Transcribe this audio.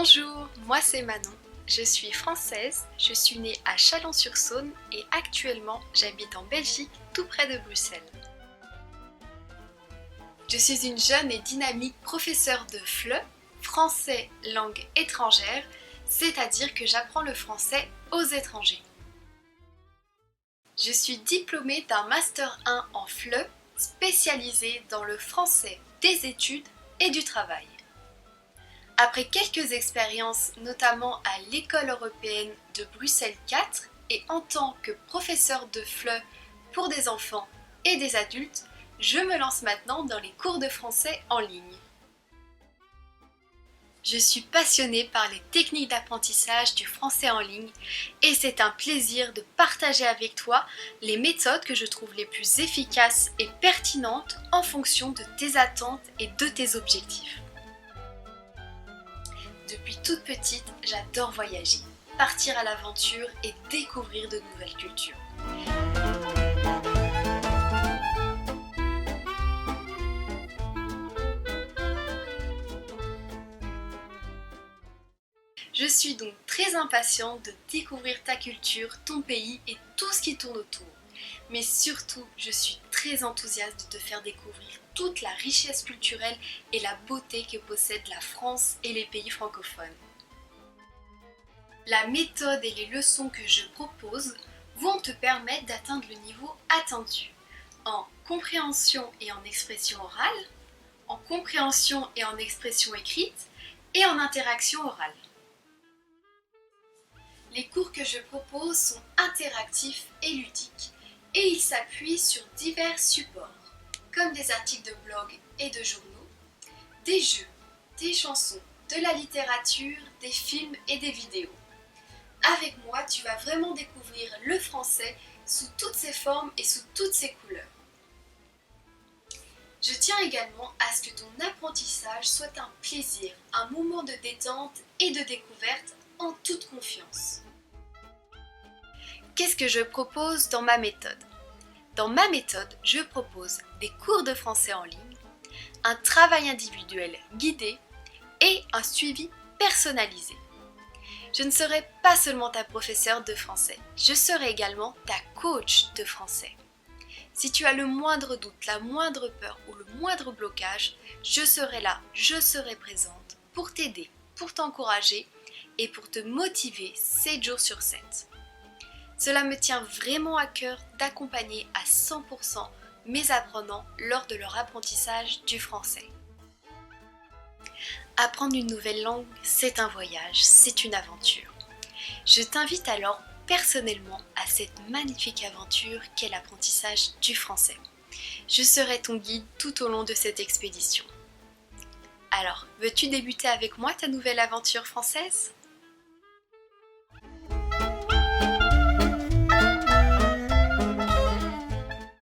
Bonjour, moi c'est Manon, je suis française, je suis née à Chalon-sur-Saône et actuellement j'habite en Belgique tout près de Bruxelles. Je suis une jeune et dynamique professeure de FLE, français langue étrangère, c'est-à-dire que j'apprends le français aux étrangers. Je suis diplômée d'un Master 1 en FLE, spécialisé dans le français des études et du travail. Après quelques expériences, notamment à l'école européenne de Bruxelles 4 et en tant que professeur de FLE pour des enfants et des adultes, je me lance maintenant dans les cours de français en ligne. Je suis passionnée par les techniques d'apprentissage du français en ligne et c'est un plaisir de partager avec toi les méthodes que je trouve les plus efficaces et pertinentes en fonction de tes attentes et de tes objectifs. Depuis toute petite, j'adore voyager, partir à l'aventure et découvrir de nouvelles cultures. Je suis donc très impatiente de découvrir ta culture, ton pays et tout ce qui tourne autour. Mais surtout, je suis très enthousiaste de te faire découvrir toute la richesse culturelle et la beauté que possèdent la France et les pays francophones. La méthode et les leçons que je propose vont te permettre d'atteindre le niveau attendu en compréhension et en expression orale, en compréhension et en expression écrite et en interaction orale. Les cours que je propose sont interactifs et ludiques et ils s'appuient sur divers supports, comme des articles de blog et de journaux, des jeux, des chansons, de la littérature, des films et des vidéos. Avec moi, tu vas vraiment découvrir le français sous toutes ses formes et sous toutes ses couleurs. Je tiens également à ce que ton apprentissage soit un plaisir, un moment de détente et de découverte en toute confiance. Qu'est-ce que je propose dans ma méthode ? Dans ma méthode, je propose des cours de français en ligne, un travail individuel guidé et un suivi personnalisé. Je ne serai pas seulement ta professeure de français, je serai également ta coach de français. Si tu as le moindre doute, la moindre peur ou le moindre blocage, je serai là, je serai présente pour t'aider, pour t'encourager et pour te motiver 7 jours sur 7. Cela me tient vraiment à cœur d'accompagner à 100% mes apprenants lors de leur apprentissage du français. Apprendre une nouvelle langue, c'est un voyage, c'est une aventure. Je t'invite alors personnellement à cette magnifique aventure qu'est l'apprentissage du français. Je serai ton guide tout au long de cette expédition. Alors, veux-tu débuter avec moi ta nouvelle aventure française ?